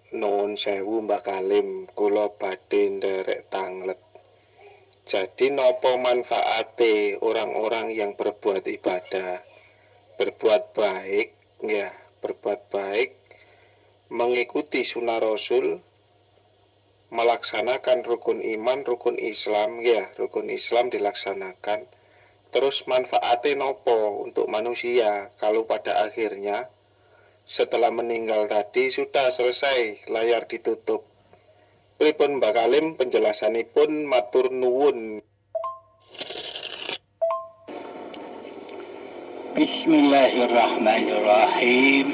Nuwun sewu Mbak Kalim, kula badhe nderek tanglet. Jadi nopo manfaate orang-orang yang berbuat ibadah, berbuat baik, ya, berbuat baik, mengikuti sunnah Rasul, melaksanakan rukun iman, rukun Islam, ya, rukun Islam dilaksanakan. Terus manfaate nopo untuk manusia kalau pada akhirnya setelah meninggal tadi sudah selesai, layar ditutup. Pripun Mbak Kalim penjelasanipun, matur nuwun. Bismillahirrahmanirrahim.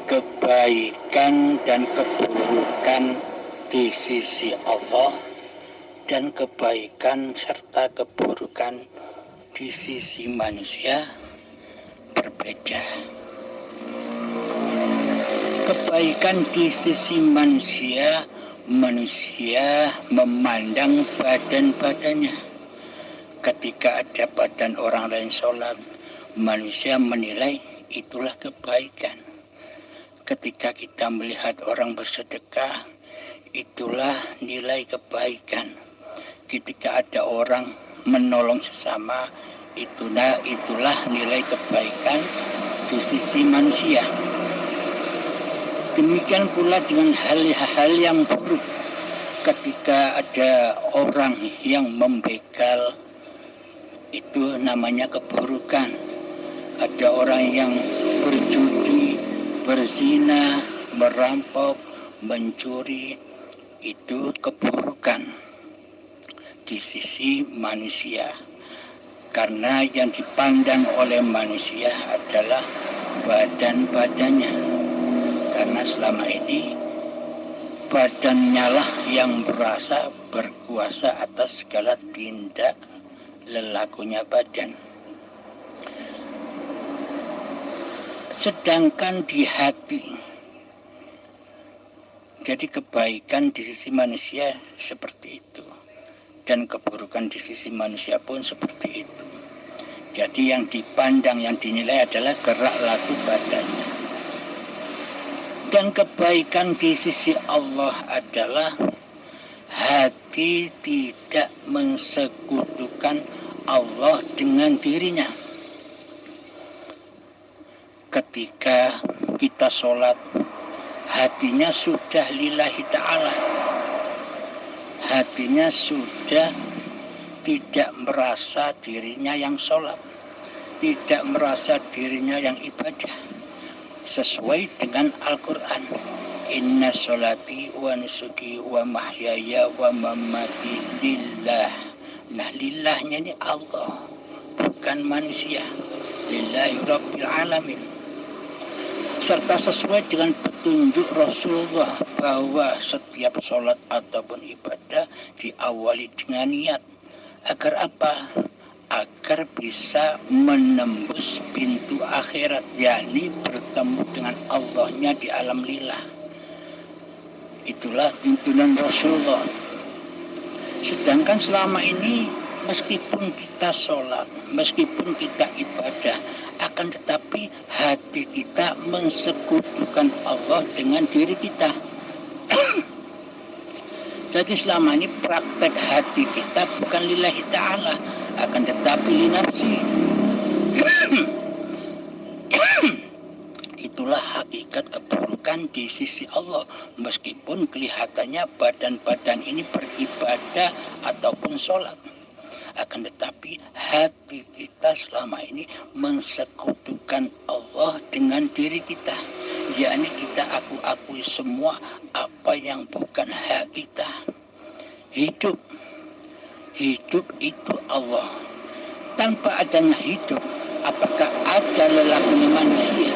Kebaikan dan keburukan di sisi Allah dan kebaikan serta keburukan di sisi manusia berbeda. Kebaikan di sisi manusia, manusia memandang badan-badannya. Ketika ada badan orang lain sholat, manusia menilai itulah kebaikan. Ketika kita melihat orang bersedekah, itulah nilai kebaikan. Ketika ada orang menolong sesama, itulah nilai kebaikan di sisi manusia. Demikian pula dengan hal-hal yang buruk. Ketika ada orang yang membegal, itu namanya keburukan. Ada orang yang berjudi, berzina, merampok, mencuri, itu keburukan di sisi manusia. Karena yang dipandang oleh manusia adalah badan-badannya. Karena selama ini badannya lah yang berasa berkuasa atas segala tindak lelakunya badan. Sedangkan di hati, jadi kebaikan di sisi manusia seperti itu, dan keburukan di sisi manusia pun seperti itu. Jadi yang dipandang, yang dinilai adalah gerak laku badannya. Dan kebaikan di sisi Allah adalah hati tidak mensekutukan Allah dengan dirinya. Ketika kita sholat, hatinya sudah lillahi ta'ala. Hatinya sudah tidak merasa dirinya yang sholat, tidak merasa dirinya yang ibadah. Sesuai dengan Al-Quran, inna sholati wa nusuki wa mahyaya wa mamati lillah. Nah, lillahnya ini Allah, bukan manusia. Lillahi rabbil alamin. Serta sesuai dengan petunjuk Rasulullah bahwa setiap sholat ataupun ibadah diawali dengan niat. Agar apa? Agar bisa menembus pintu akhirat, yakni bertemu dengan Allahnya di alam lillah. Itulah tuntunan Rasulullah. Sedangkan selama ini meskipun kita sholat, meskipun kita ibadah, akan tetapi hati kita mensekutukan Allah dengan diri kita. Jadi selama ini praktek hati kita bukan lillahi ta'ala, akan tetapi linafsi. Itulah hakikat keburukan di sisi Allah. Meskipun kelihatannya badan-badan ini beribadah ataupun sholat, akan tetapi hati kita selama ini mensekutukan Allah dengan diri kita. Yakni kita akui semua apa yang bukan hak kita. Hidup itu Allah. Tanpa adanya hidup, apakah ada lelakunya manusia?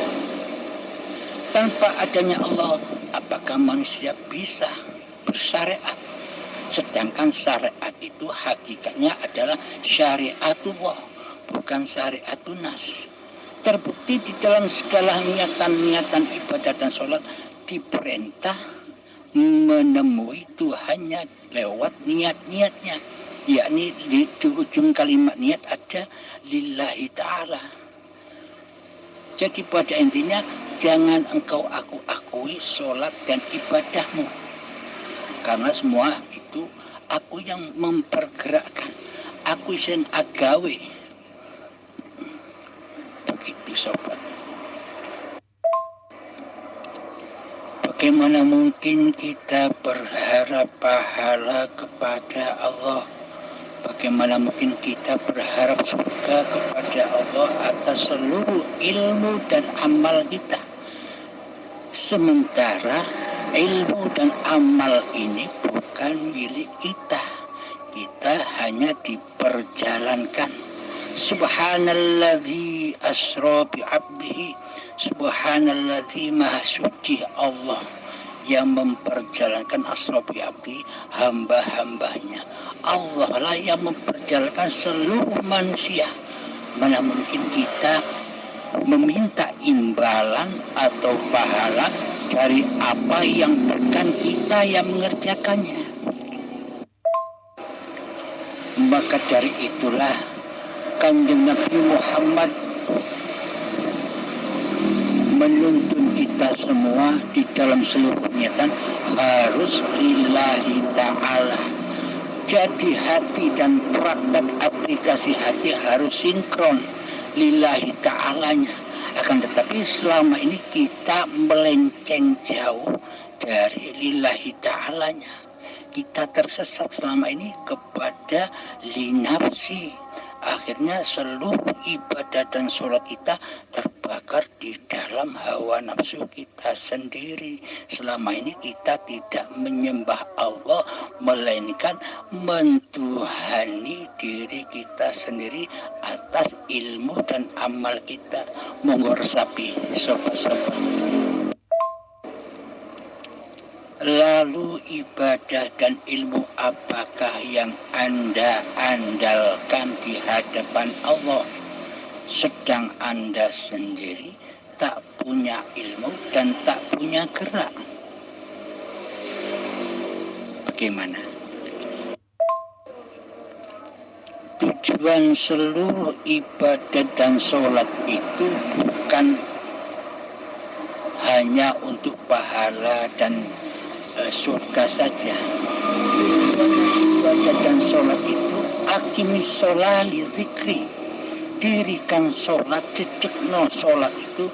Tanpa adanya Allah, apakah manusia bisa bersyariat? Sedangkan syariat itu hakikatnya adalah syariatullah, bukan syariatun nas. Terbukti di dalam segala niatan-niatan ibadah dan sholat diperintah menemui Tuhannya lewat niat-niatnya. Yakni di ujung kalimat niat ada lillahi ta'ala. Jadi pada intinya jangan engkau akui sholat dan ibadahmu. Karena semua itu aku yang mempergerakkan. Aku yang agawe. Begitu sobat. Bagaimana mungkin kita berharap pahala kepada Allah? Bagaimana mungkin kita berharap surga kepada Allah atas seluruh ilmu dan amal kita? Sementara ilmu dan amal ini bukan milik kita. Kita hanya diperjalankan. Subhanalladzi asra bi 'abdihi. Subhanalladzi maha suci Allah yang memperjalankan asra bi 'abdi, hamba-hambanya. Allah lah yang memperjalankan seluruh manusia. Mana mungkin kita meminta imbalan atau pahala dari apa yang bukan kita yang mengerjakannya. Maka dari itulah Kanjeng Nabi Muhammad menuntun kita semua di dalam seluruh niatan harus lillahi ta'ala. Jadi hati dan praktek aplikasi hati harus sinkron lillahi ta'alanya. Akan tetapi selama ini kita melenceng jauh dari lillahi ta'alanya. Kita tersesat selama ini kepada linafsi. Akhirnya seluruh ibadah dan sholat kita terbakar di dalam hawa nafsu kita sendiri. Selama ini kita tidak menyembah Allah, melainkan mentuhani diri kita sendiri atas ilmu dan amal kita. Monggo resapi sobat-sobat. Lalu ibadah dan ilmu apakah yang Anda andalkan di hadapan Allah, sedang Anda sendiri tak punya ilmu dan tak punya gerak? Bagaimana? Tujuan seluruh ibadah dan sholat itu bukan hanya untuk pahala dan surga saja. Ibadah dan sholat itu akimis sholali zikri, dirikan sholat, cecekno sholat itu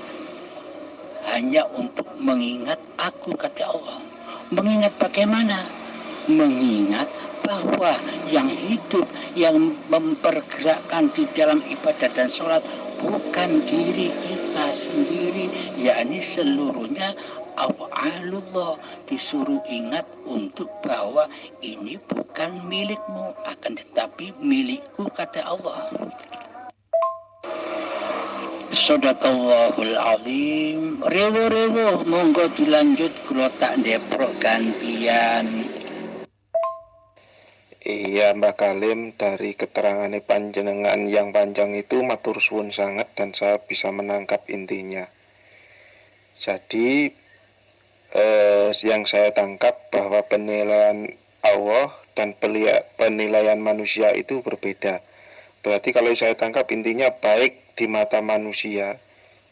hanya untuk mengingat aku, kata Allah. Mengingat bagaimana? Mengingat bahwa yang hidup, yang mempergerakkan di dalam ibadah dan sholat bukan diri kita sendiri, yakni seluruhnya Allah. Disuruh ingat untuk bahwa ini bukan milikmu, akan tetapi milikku, kata Allah. Shadaqallahul azim. Rewo-rewo monggo dilanjut, kula tak ndeprok gantian. Iya Mbak Kalim, dari keterangan panjenengan yang panjang itu matur suwun sangat dan saya bisa menangkap intinya. Jadi yang saya tangkap bahwa penilaian Allah dan penilaian manusia itu berbeda. Berarti kalau saya tangkap intinya baik di mata manusia,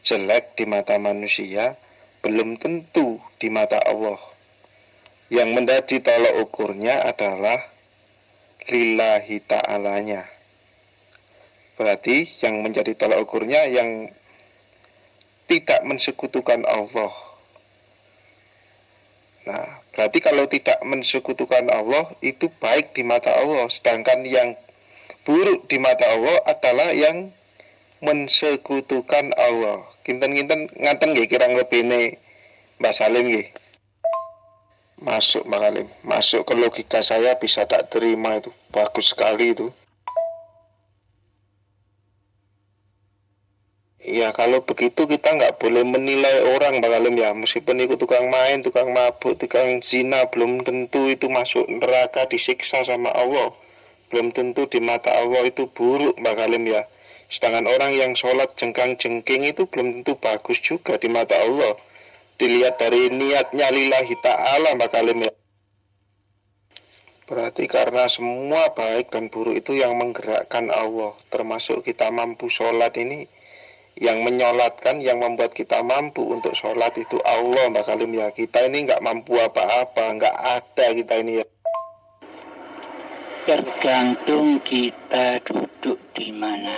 jelek di mata manusia, belum tentu di mata Allah. Yang menjadi tolak ukurnya adalah lillahi ta'alanya. Berarti yang menjadi tolak ukurnya yang tidak mensekutukan Allah. Nah, berarti kalau tidak mensekutukan Allah itu baik di mata Allah, sedangkan yang buruk di mata Allah adalah yang mensekutukan Allah. Kinten-kinten ngaten nggih kirang lebihne Mbak Salim nggih. Masuk Mbak Salim, masuk ke logika saya, bisa tak terima itu. Bagus sekali itu. Ya kalau begitu kita nggak boleh menilai orang Mbak Alim ya. Meskipun itu tukang main, tukang mabuk, tukang zina, belum tentu itu masuk neraka disiksa sama Allah. Belum tentu di mata Allah itu buruk Mbak Alim ya. Sedangkan orang yang sholat jengkang-jengking itu belum tentu bagus juga di mata Allah. Dilihat dari niatnya lillahi ta'ala Mbak Alim ya. Berarti karena semua baik dan buruk itu yang menggerakkan Allah. Termasuk kita mampu sholat ini, Yang menyolatkan, yang membuat kita mampu untuk sholat itu Allah, Mbak Kalim ya. Kita ini nggak mampu apa-apa, nggak ada kita ini ya. Tergantung kita duduk di mana.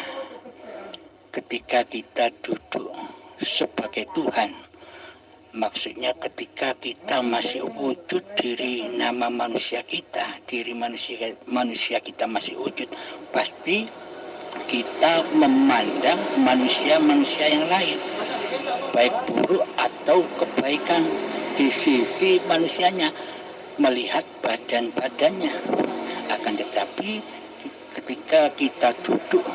Ketika kita duduk sebagai Tuhan, maksudnya ketika kita masih wujud diri nama manusia kita, diri manusia kita masih wujud, pasti kita memandang manusia-manusia yang lain, baik buruk atau kebaikan di sisi manusianya, melihat badan-badannya. Akan tetapi ketika kita duduk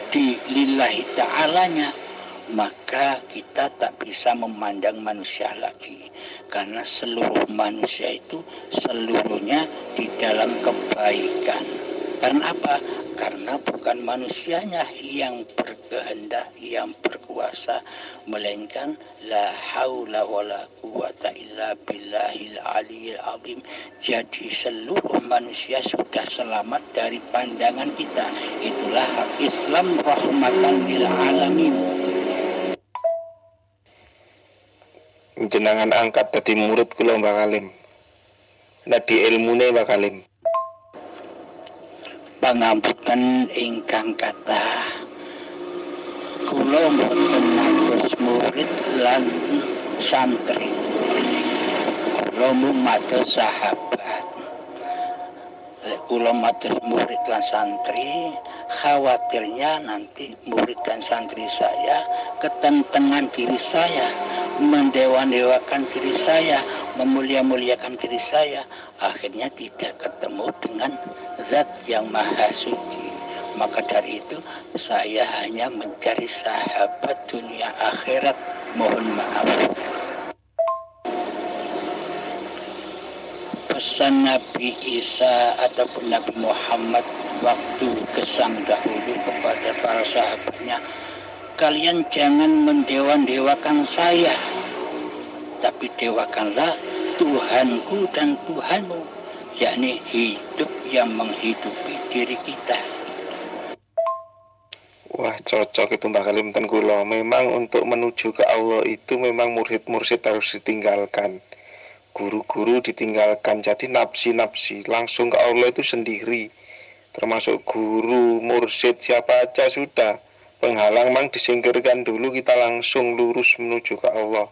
di lillahi ta'alanya, maka kita tak bisa memandang manusia lagi, karena seluruh manusia itu seluruhnya di dalam kebaikan. Karena apa? Karena bukan manusianya yang berkehendak, yang berkuasa, melainkan la haula wala quwata illa billahil aliyil azim. Jadi seluruh manusia sudah selamat dari pandangan kita. Itulah hak Islam, rahmatan lil alamin. Jenengan angkat dadi murid kula Mbak Kalim. Nadi ilmune Mbak Kalim. Pangambutan ingkang kathah, kula mboten mados murid lan santri, kula mung mados sahabat. Lek kula mados murid lan santri, khawatirnya nanti murid dan santri saya ketentengan diri saya, mendewa-dewakan diri saya, memulia-muliakan diri saya, akhirnya tidak ketemu dengan Zat yang Maha Suci. Maka dari itu saya hanya mencari sahabat dunia akhirat. Mohon maaf. Pesan Nabi Isa ataupun Nabi Muhammad waktu kesang dahulu kepada para sahabatnya, kalian jangan mendewa-dewakan saya, tapi dewakanlah Tuhanku dan Tuhanmu, yakni hidup yang menghidupi diri kita. Wah, cocok itu Mbak Kalim ten kula. Memang untuk menuju ke Allah itu memang murid-mursid harus ditinggalkan. Guru-guru ditinggalkan. Jadi nafsi-nafsi langsung ke Allah itu sendiri. Termasuk guru, mursyid, siapa aja sudah. Penghalang mang disingkirkan dulu, kita langsung lurus menuju ke Allah.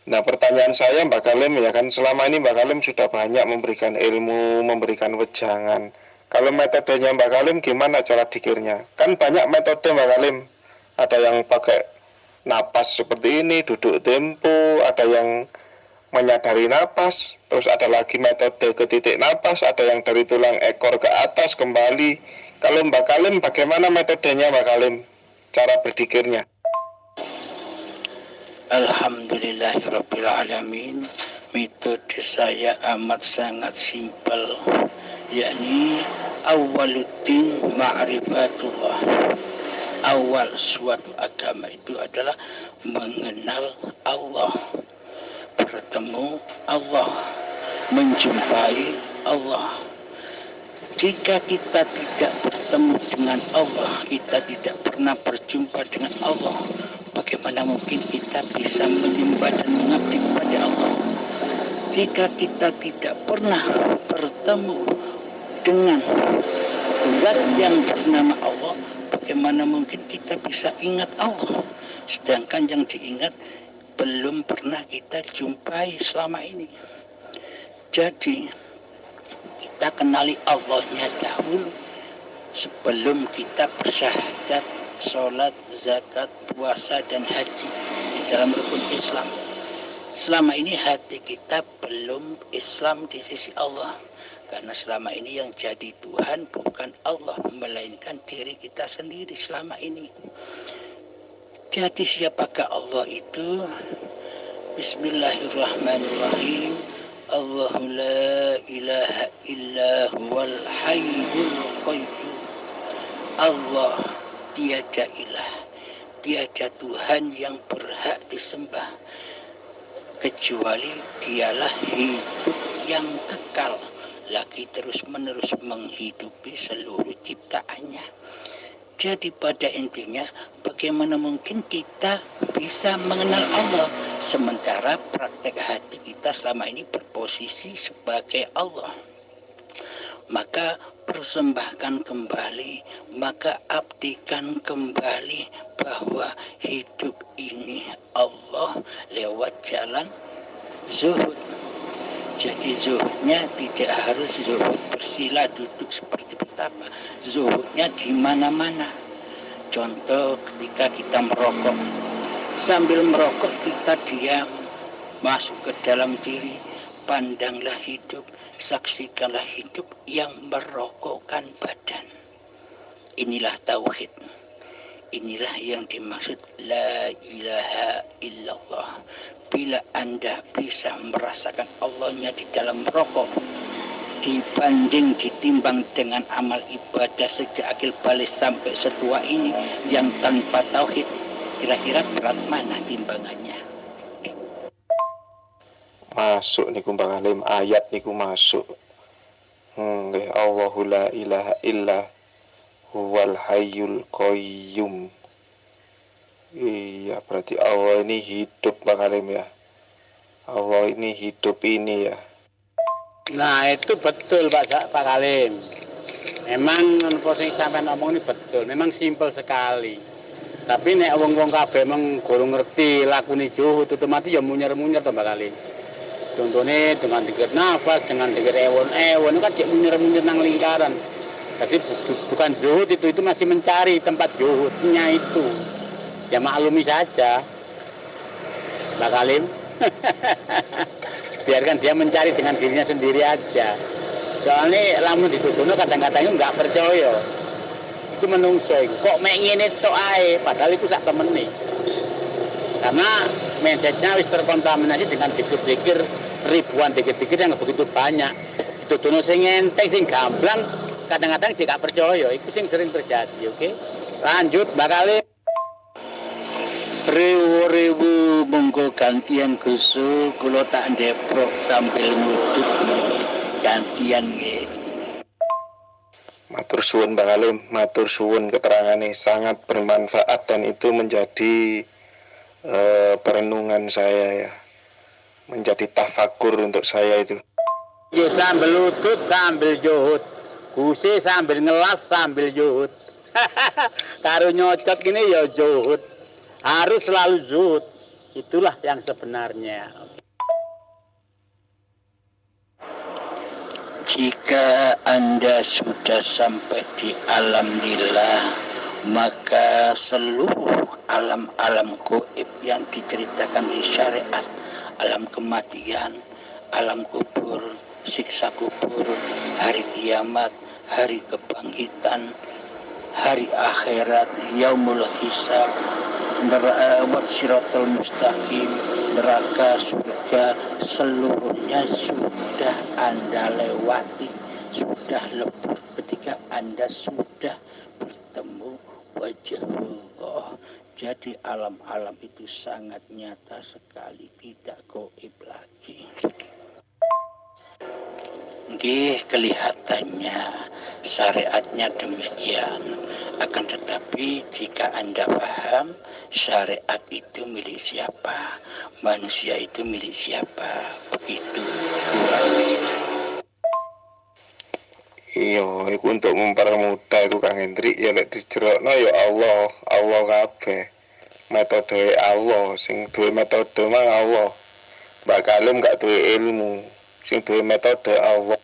Nah, pertanyaan saya Mbak Kalim ya kan, selama ini Mbak Kalim sudah banyak memberikan ilmu, memberikan wejangan. Kalau metodenya Mbak Kalim gimana cara dikirnya? Kan banyak metode Mbak Kalim. Ada yang pakai napas seperti ini, duduk tempo, ada yang menyadari napas, terus ada lagi metode ke titik napas, ada yang dari tulang ekor ke atas kembali. Kalau Mbak Kalim bagaimana metodenya Mbak Kalim? Cara berdikirnya? Alhamdulillahirrabbilalamin. Metode saya amat sangat simpel, yakni awaluddin ma'rifatullah. Awal suatu agama itu adalah mengenal Allah, bertemu Allah, menjumpai Allah. Jika kita tidak bertemu dengan Allah, kita tidak pernah berjumpa dengan Allah, bagaimana mungkin kita bisa menyembah dan mengabdi kepada Allah? Jika kita tidak pernah bertemu dengan Zat yang bernama Allah, bagaimana mungkin kita bisa ingat Allah? Sedangkan yang diingat belum pernah kita jumpai selama ini. Jadi kita kenali Allahnya dahulu sebelum kita bersyahadat, sholat, zakat, puasa, dan haji di dalam rukun Islam. Selama ini hati kita belum Islam di sisi Allah, karena selama ini yang jadi Tuhan bukan Allah, melainkan diri kita sendiri selama ini. Jadi siapakah Allah itu? Bismillahirrahmanirrahim. Allahu la ilaha illa huwal hayyul qayyum. Allah tiada ilah, tiada Tuhan yang berhak disembah kecuali dialah hidup yang kekal, lagi terus menerus menghidupi seluruh ciptaannya. Jadi pada intinya bagaimana mungkin kita bisa mengenal Allah sementara praktek hati kita selama ini berposisi sebagai Allah. Maka persembahkan kembali, maka abdikan kembali bahwa hidup ini Allah lewat jalan zuhud. Jadi zuhudnya tidak harus zuhud bersila duduk seperti betapa. Zuhudnya di mana-mana. Contoh ketika kita merokok, sambil merokok kita diam, masuk ke dalam diri, pandanglah hidup, saksikanlah hidup yang merokokkan badan. Inilah tauhid. Inilah yang dimaksud la ilaha illallah. Bila Anda bisa merasakan Allahnya di dalam rokok, ditimbang dengan amal ibadah sejak akil balik sampai setua ini yang tanpa tauhid, kira-kira berat mana timbangannya? Masuk niku Bang Halim, ayat niku masuk. Allahu la ilaha illa huwal hayyul qayyum. Iya, berarti Allah ini hidup Bang Halim ya. Allah ini hidup ini ya. Nah itu betul Pak Halim. Memang posisi sampai ngomong ini betul. Memang simpel sekali. Tapi nek wong-wong kabeh meng gorong ngerti lakune juhud otomatis ya munyer-munyer to Pak Halim. Contohnya dengan dikit nafas, dengan dikit ewon kan cek munyer-munyer nang lingkaran. Jadi bukan zuhud itu masih mencari tempat zuhudnya itu. Ya maklumi saja, Pak Halim. Biarkan dia mencari dengan dirinya sendiri aja. Soalnya lamun dituduhno kadang-kadang nggak percaya. Itu menungso iku. Kok mek ngene tok ae, padahal itu sak temene. Karena mindsetnya wis terkontaminasi dengan pikir-pikir ribuan pikir-pikir yang begitu banyak. Dituduhno sing enteng, sing gamblang, kadang-kadang sih nggak percaya. Itu sing sering terjadi, oke? Lanjut, Mbak Halim. Rewu-rewu monggo gantian gusu, kula tak ndeprok sambil ngudut gantian nggih. Matur suwun Bang Halim, matur suwun keterangannya sangat bermanfaat dan itu menjadi perenungan saya ya. Menjadi tafakur untuk saya itu. Ya sambil lutut sambil zuhud. Guse sambil ngelas sambil zuhud. Karo nyocot gini ya zuhud. Harus selalu zuhud. Itulah yang sebenarnya. Jika Anda sudah sampai di alam lillah, maka seluruh alam-alam gaib yang diceritakan di syariat, alam kematian, alam kubur, siksa kubur, hari kiamat, hari kebangkitan, hari akhirat, yaumul hisab, siratal mustaqim, neraka, surga, seluruhnya sudah Anda lewati, sudah lebur ketika Anda sudah bertemu wajah Allah. Jadi alam-alam itu sangat nyata sekali, tidak gaib lagi. Nggih, kelihatannya syariatnya demikian. Akan tetapi jika Anda paham syariat itu milik siapa, manusia itu milik siapa, begitu kurang. Iya, itu untuk mempermudah itu Kang Hendrik ya lek dijerokno ya Allah kabeh. Metode Allah, sing duwe metode mang Allah. Mbak Halim gak duwe ilmu, sing duwe metode Allah.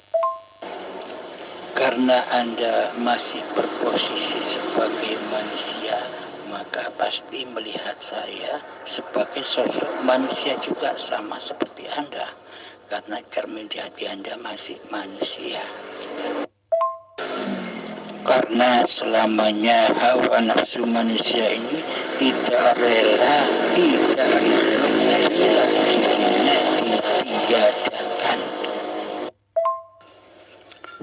Karena Anda masih berposisi sebagai manusia, maka pasti melihat saya sebagai sosok manusia juga sama seperti Anda. Karena cermin di hati Anda masih manusia. Karena selamanya hawa nafsu manusia ini tidak rela dirinya ditiadakan.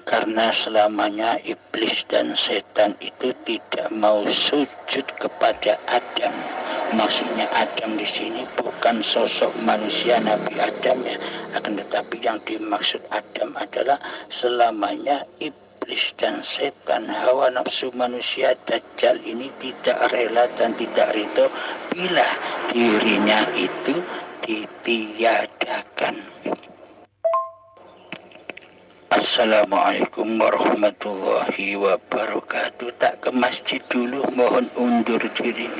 Karena selamanya iblis dan setan itu tidak mau sujud kepada Adam. Maksudnya Adam di sini bukan sosok manusia Nabi Adam ya, akan tetapi yang dimaksud Adam adalah selamanya iblis iblis dan setan, hawa nafsu manusia, dajjal ini tidak rela dan tidak ridho bila dirinya itu ditiadakan. Assalamualaikum warahmatullahi wabarakatuh. Tak ke masjid dulu, mohon undur diri.